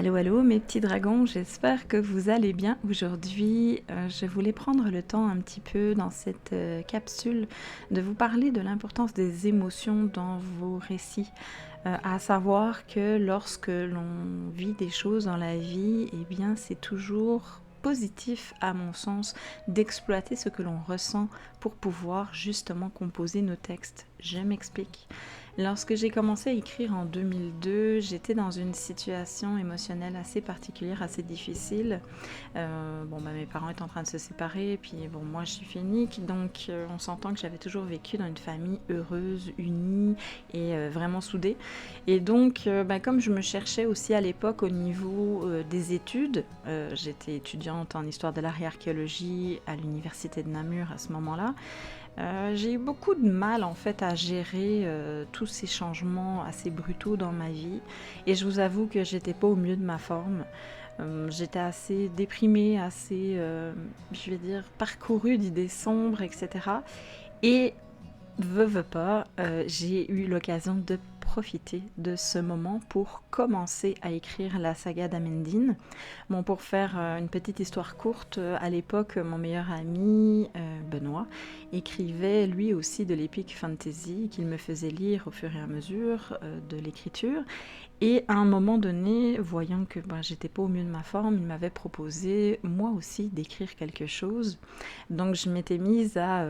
Allô, allô, mes petits dragons, j'espère que vous allez bien. Aujourd'hui, je voulais prendre le temps un petit peu dans cette capsule de vous parler de l'importance des émotions dans vos récits. À savoir que lorsque l'on vit des choses dans la vie, eh bien, c'est toujours positif, à mon sens, d'exploiter ce que l'on ressent pour pouvoir justement composer nos textes. Je m'explique. Lorsque j'ai commencé à écrire en 2002, j'étais dans une situation émotionnelle assez particulière, assez difficile. Mes parents étaient en train de se séparer, puis moi je suis phénique, donc on s'entend que j'avais toujours vécu dans une famille heureuse, unie et vraiment soudée. Et donc, comme je me cherchais aussi à l'époque au niveau des études, j'étais étudiante en histoire de l'art et archéologie à l'université de Namur à ce moment-là. J'ai eu beaucoup de mal en fait à gérer tous ces changements assez brutaux dans ma vie, et je vous avoue que j'étais pas au mieux de ma forme. J'étais assez déprimée, assez, je vais dire, parcourue d'idées sombres, etc. Et veux pas, j'ai eu l'occasion de profiter de ce moment pour commencer à écrire la saga d'Amendine. Bon, pour faire une petite histoire courte, à l'époque, mon meilleur ami, Benoît, écrivait lui aussi de l'epic fantasy qu'il me faisait lire au fur et à mesure de l'écriture. Et à un moment donné, voyant que j'étais pas au mieux de ma forme, il m'avait proposé moi aussi d'écrire quelque chose. Donc je m'étais mise à,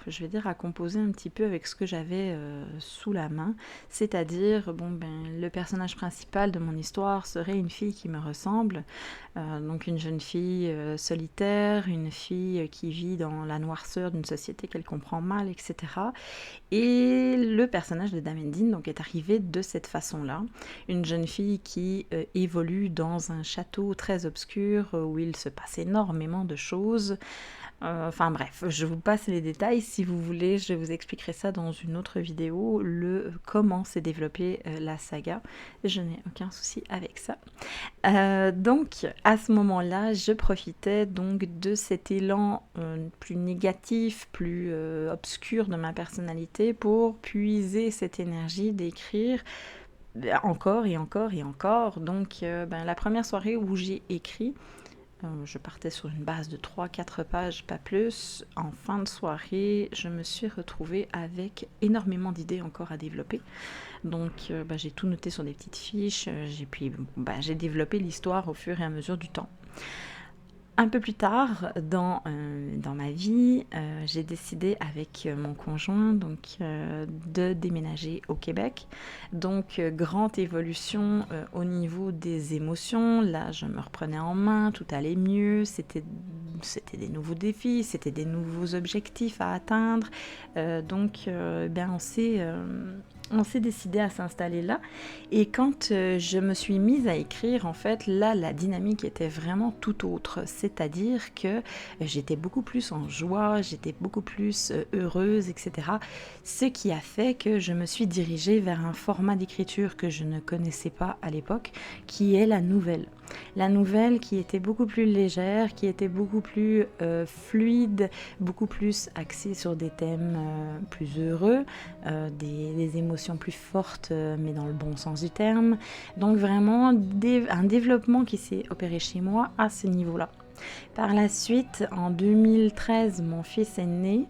je vais dire, à composer un petit peu avec ce que j'avais sous la main. C'est-à-dire, le personnage principal de mon histoire serait une fille qui me ressemble. Donc une jeune fille solitaire, une fille qui vit dans la noirceur d'une société qu'elle comprend mal, etc. Et le personnage de Damendine donc, est arrivé de cette façon-là. Une jeune fille qui évolue dans un château très obscur où il se passe énormément de choses. Bref, je vous passe les détails. Si vous voulez, je vous expliquerai ça dans une autre vidéo, comment s'est développée la saga. Je n'ai aucun souci avec ça. Donc, à ce moment-là, je profitais donc de cet élan plus négatif, plus obscur de ma personnalité pour puiser cette énergie d'écrire encore et encore et encore. Donc, la première soirée où j'ai écrit, je partais sur une base de 3-4 pages, pas plus. En fin de soirée, je me suis retrouvée avec énormément d'idées encore à développer. Donc, j'ai tout noté sur des petites fiches. J'ai développé l'histoire au fur et à mesure du temps. Un peu plus tard dans ma vie, j'ai décidé avec mon conjoint de déménager au Québec. Donc, grande évolution au niveau des émotions. Là, je me reprenais en main, tout allait mieux. C'était des nouveaux défis, c'était des nouveaux objectifs à atteindre. On s'est décidé à s'installer là. Et quand je me suis mise à écrire, en fait, là, la dynamique était vraiment tout autre. C'est-à-dire que j'étais beaucoup plus en joie, j'étais beaucoup plus heureuse, etc. Ce qui a fait que je me suis dirigée vers un format d'écriture que je ne connaissais pas à l'époque, qui est la nouvelle. La nouvelle qui était beaucoup plus légère, qui était beaucoup plus fluide, beaucoup plus axée sur des thèmes plus heureux, des émotions plus fortes, mais dans le bon sens du terme. Donc vraiment un développement qui s'est opéré chez moi à ce niveau-là. Par la suite, en 2013, mon fils est né.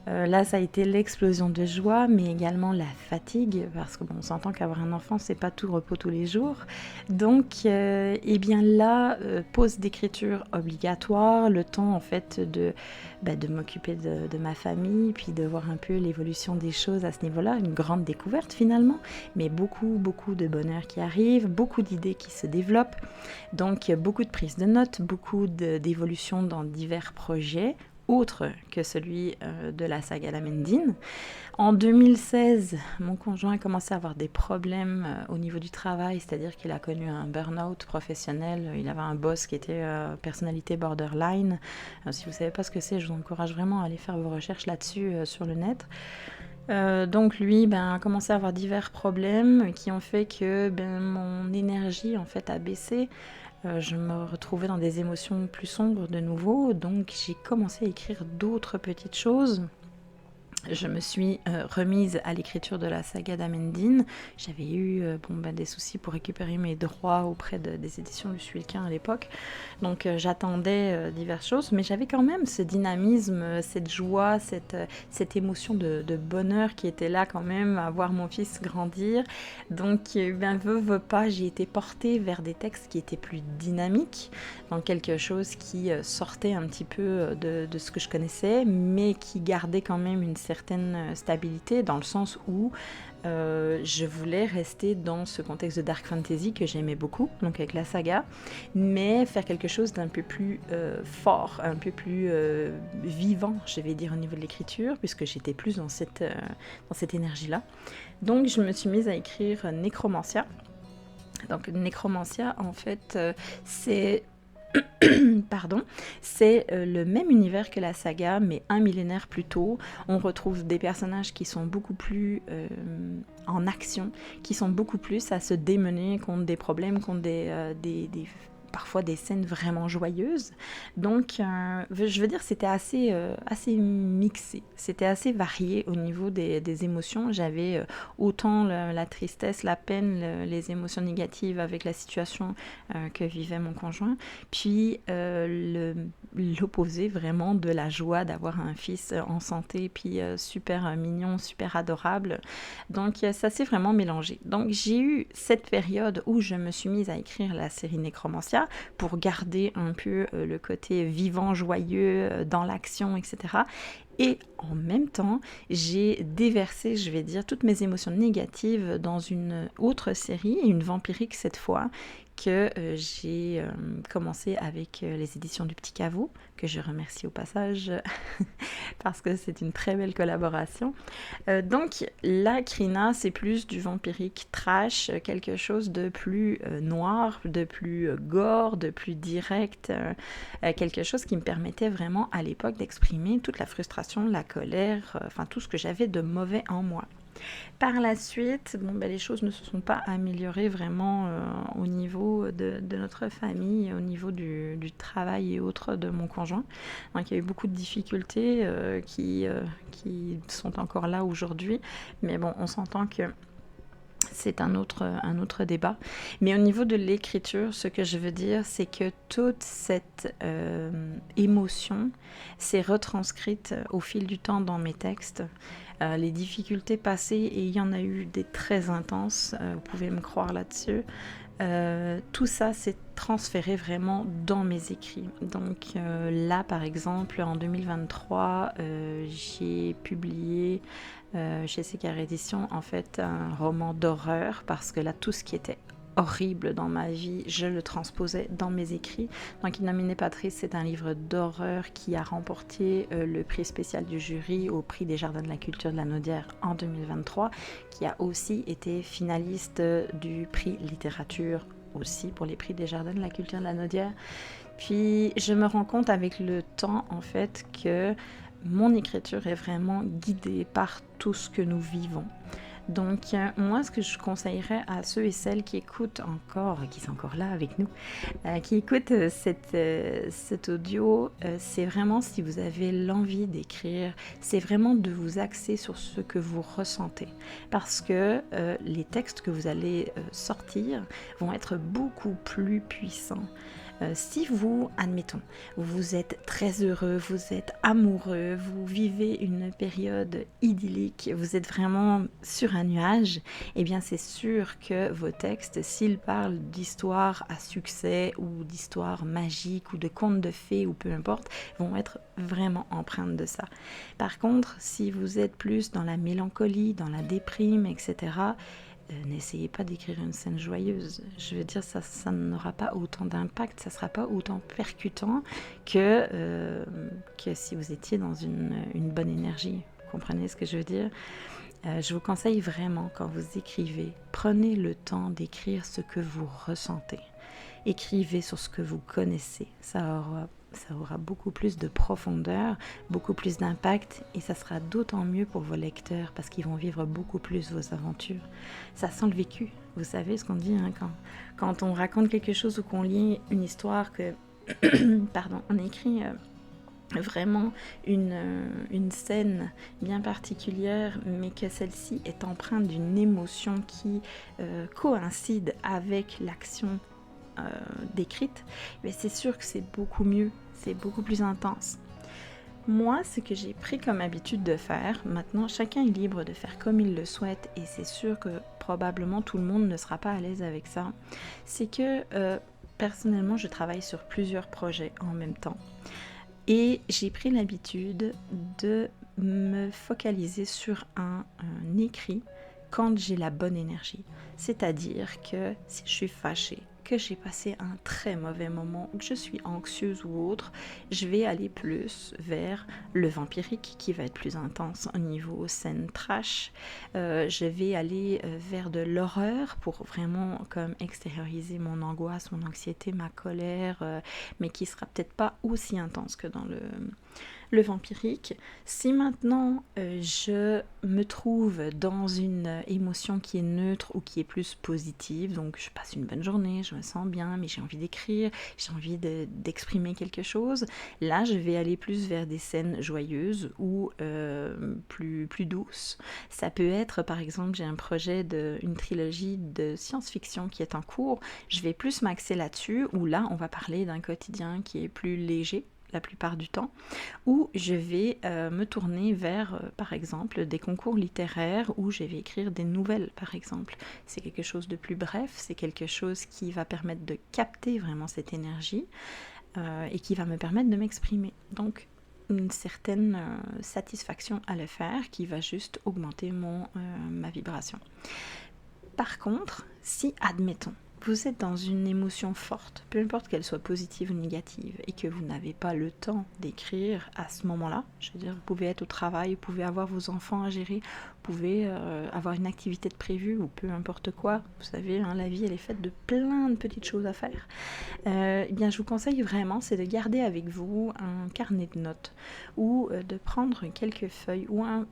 Là, ça a été l'explosion de joie, mais également la fatigue, parce que on s'entend qu'avoir un enfant, c'est pas tout repos tous les jours. Donc, pause d'écriture obligatoire, le temps en fait de m'occuper de ma famille, puis de voir un peu l'évolution des choses à ce niveau-là, une grande découverte finalement, mais beaucoup de bonheur qui arrive, beaucoup d'idées qui se développent, donc beaucoup de prises de notes, beaucoup d'évolution dans divers projets, autre que celui de la saga d'Amendine. En 2016, mon conjoint a commencé à avoir des problèmes au niveau du travail, c'est-à-dire qu'il a connu un burn-out professionnel. Il avait un boss qui était personnalité borderline. Si vous ne savez pas ce que c'est, je vous encourage vraiment à aller faire vos recherches là-dessus sur le net. Donc lui a commencé à avoir divers problèmes qui ont fait que mon énergie en fait a baissé. Je me retrouvais dans des émotions plus sombres de nouveau, donc j'ai commencé à écrire d'autres petites choses. je me suis remise à l'écriture de la saga d'Amendine. J'avais eu des soucis pour récupérer mes droits auprès des éditions Luce Wilquin à l'époque. Donc j'attendais diverses choses, mais j'avais quand même ce dynamisme, cette joie, cette émotion de bonheur qui était là quand même à voir mon fils grandir. Donc veux pas, j'ai été portée vers des textes qui étaient plus dynamiques, donc quelque chose qui sortait un petit peu de ce que je connaissais, mais qui gardait quand même une certaine stabilité, dans le sens où je voulais rester dans ce contexte de dark fantasy que j'aimais beaucoup, donc avec la saga, mais faire quelque chose d'un peu plus fort, un peu plus vivant, je vais dire, au niveau de l'écriture, puisque j'étais plus dans cette énergie-là. Donc je me suis mise à écrire Necromancia. Donc Necromancia, en fait, c'est c'est le même univers que la saga, mais un millénaire plus tôt. On retrouve des personnages qui sont beaucoup plus en action, qui sont beaucoup plus à se démener contre des problèmes, contre parfois des scènes vraiment joyeuses. Donc, je veux dire, c'était assez mixé, c'était assez varié au niveau des émotions. J'avais autant la tristesse, la peine, les émotions négatives avec la situation que vivait mon conjoint, puis l'opposé vraiment de la joie d'avoir un fils en santé, puis super mignon, super adorable. Donc, ça s'est vraiment mélangé. Donc, j'ai eu cette période où je me suis mise à écrire la série Necromancia, pour garder un peu le côté vivant, joyeux, dans l'action, etc. Et en même temps, j'ai déversé, je vais dire, toutes mes émotions négatives dans une autre série, une vampirique cette fois, que j'ai commencé avec les éditions du Petit Caveau, que je remercie au passage parce que c'est une très belle collaboration. Donc là, Krina, c'est plus du vampirique trash, quelque chose de plus noir, de plus gore, de plus direct, quelque chose qui me permettait vraiment à l'époque d'exprimer toute la frustration, la colère, tout ce que j'avais de mauvais en moi. Par la suite, les choses ne se sont pas améliorées vraiment au niveau de notre famille, au niveau du travail et autres de mon conjoint. Donc il y a eu beaucoup de difficultés qui sont encore là aujourd'hui. Mais bon, on s'entend que c'est un autre débat. Mais au niveau de l'écriture, ce que je veux dire, c'est que toute cette émotion s'est retranscrite au fil du temps dans mes textes. Les difficultés passées, et il y en a eu des très intenses, vous pouvez me croire là-dessus, tout ça s'est transféré vraiment dans mes écrits. Donc là, par exemple, en 2023, j'ai publié chez Séquart Éditions, en fait, un roman d'horreur, parce que là, tout ce qui était horrible dans ma vie, je le transposais dans mes écrits. Donc Innominé Patris, c'est un livre d'horreur qui a remporté le prix spécial du jury au prix des Jardins de la Culture de la Naudière en 2023, qui a aussi été finaliste du prix littérature aussi pour les prix des Jardins de la Culture de la Naudière. Puis je me rends compte avec le temps, en fait, que mon écriture est vraiment guidée par tout ce que nous vivons. Donc moi, ce que je conseillerais à ceux et celles qui écoutent encore, qui sont encore là avec nous, qui écoutent cet audio, c'est vraiment, si vous avez l'envie d'écrire, c'est vraiment de vous axer sur ce que vous ressentez. Parce que les textes que vous allez sortir vont être beaucoup plus puissants. Si vous, admettons, vous êtes très heureux, vous êtes amoureux, vous vivez une période idyllique, vous êtes vraiment sur un nuage, eh bien c'est sûr que vos textes, s'ils parlent d'histoires à succès ou d'histoires magiques ou de contes de fées ou peu importe, vont être vraiment empreintes de ça. Par contre, si vous êtes plus dans la mélancolie, dans la déprime, etc., n'essayez pas d'écrire une scène joyeuse. Je veux dire, ça n'aura pas autant d'impact, ça ne sera pas autant percutant que si vous étiez dans une bonne énergie. Vous comprenez ce que je veux dire ? Je vous conseille vraiment, quand vous écrivez, prenez le temps d'écrire ce que vous ressentez. Écrivez sur ce que vous connaissez. Ça aura beaucoup plus de profondeur, beaucoup plus d'impact, et ça sera d'autant mieux pour vos lecteurs parce qu'ils vont vivre beaucoup plus vos aventures. Ça sent le vécu. Vous savez ce qu'on dit quand on raconte quelque chose ou qu'on lit une histoire que... Pardon, on écrit vraiment une scène bien particulière, mais que celle-ci est empreinte d'une émotion qui coïncide avec l'action décrite, mais c'est sûr que c'est beaucoup mieux, c'est beaucoup plus intense. Moi, ce que j'ai pris comme habitude de faire, maintenant chacun est libre de faire comme il le souhaite, et c'est sûr que probablement tout le monde ne sera pas à l'aise avec ça, c'est que personnellement je travaille sur plusieurs projets en même temps. Et j'ai pris l'habitude de me focaliser sur un écrit quand j'ai la bonne énergie. C'est-à-dire que si je suis fâchée, que j'ai passé un très mauvais moment, que je suis anxieuse ou autre, je vais aller plus vers le vampirique qui va être plus intense au niveau scène trash. Je vais aller vers de l'horreur pour vraiment comme extérioriser mon angoisse, mon anxiété, ma colère, mais qui sera peut-être pas aussi intense que dans le vampirique. Si maintenant je me trouve dans une émotion qui est neutre ou qui est plus positive, donc je passe une bonne journée, je me sens bien, mais j'ai envie d'écrire, j'ai envie d'exprimer quelque chose, là je vais aller plus vers des scènes joyeuses ou plus douces. Ça peut être, par exemple, j'ai un projet une trilogie de science-fiction qui est en cours, je vais plus m'axer là-dessus, où là on va parler d'un quotidien qui est plus léger la plupart du temps, où je vais me tourner vers, par exemple, des concours littéraires où je vais écrire des nouvelles, par exemple. C'est quelque chose de plus bref, c'est quelque chose qui va permettre de capter vraiment cette énergie et qui va me permettre de m'exprimer. Donc, une certaine satisfaction à le faire qui va juste augmenter ma vibration. Par contre, si, admettons, vous êtes dans une émotion forte, peu importe qu'elle soit positive ou négative, et que vous n'avez pas le temps d'écrire à ce moment-là, je veux dire, vous pouvez être au travail, vous pouvez avoir vos enfants à gérer, vous pouvez avoir une activité de prévue, ou peu importe quoi, vous savez, hein, la vie elle est faite de plein de petites choses à faire. Eh bien, je vous conseille vraiment, c'est de garder avec vous un carnet de notes, ou de prendre quelques feuilles, ou un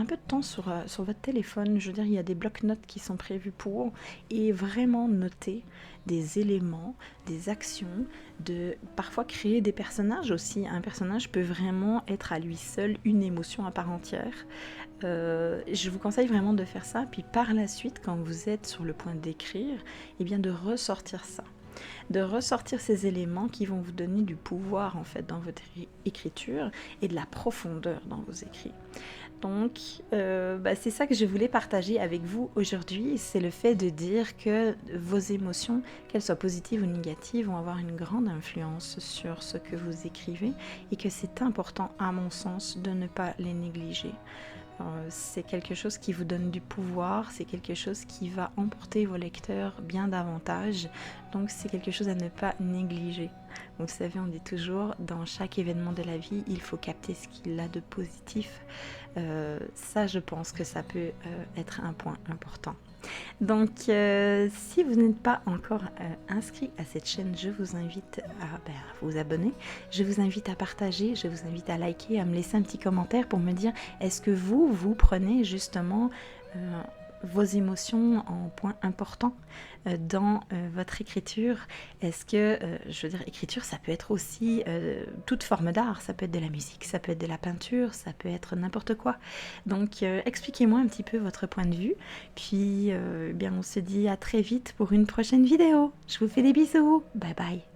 peu de temps sur votre téléphone. Je veux dire, il y a des blocs-notes qui sont prévus pour, et vraiment noter des éléments, des actions, de parfois créer des personnages aussi. Un personnage peut vraiment être à lui seul une émotion à part entière. Je vous conseille vraiment de faire ça, puis par la suite, quand vous êtes sur le point d'écrire, eh bien de ressortir ça. De ressortir ces éléments qui vont vous donner du pouvoir en fait dans votre écriture et de la profondeur dans vos écrits. Donc, c'est ça que je voulais partager avec vous aujourd'hui, c'est le fait de dire que vos émotions, qu'elles soient positives ou négatives, vont avoir une grande influence sur ce que vous écrivez et que c'est important, à mon sens, de ne pas les négliger. C'est quelque chose qui vous donne du pouvoir, c'est quelque chose qui va emporter vos lecteurs bien davantage, donc c'est quelque chose à ne pas négliger. Vous savez, on dit toujours, dans chaque événement de la vie, il faut capter ce qu'il a de positif. Ça, je pense que ça peut être un point important. Donc, si vous n'êtes pas encore inscrit à cette chaîne, je vous invite à vous abonner, je vous invite à partager, je vous invite à liker, à me laisser un petit commentaire pour me dire est-ce que vous prenez justement vos émotions en point important dans votre écriture. Est-ce que, je veux dire, écriture, ça peut être aussi toute forme d'art, ça peut être de la musique, ça peut être de la peinture, ça peut être n'importe quoi. Donc, expliquez-moi un petit peu votre point de vue, puis bien, on se dit à très vite pour une prochaine vidéo. Je vous fais des bisous, bye bye.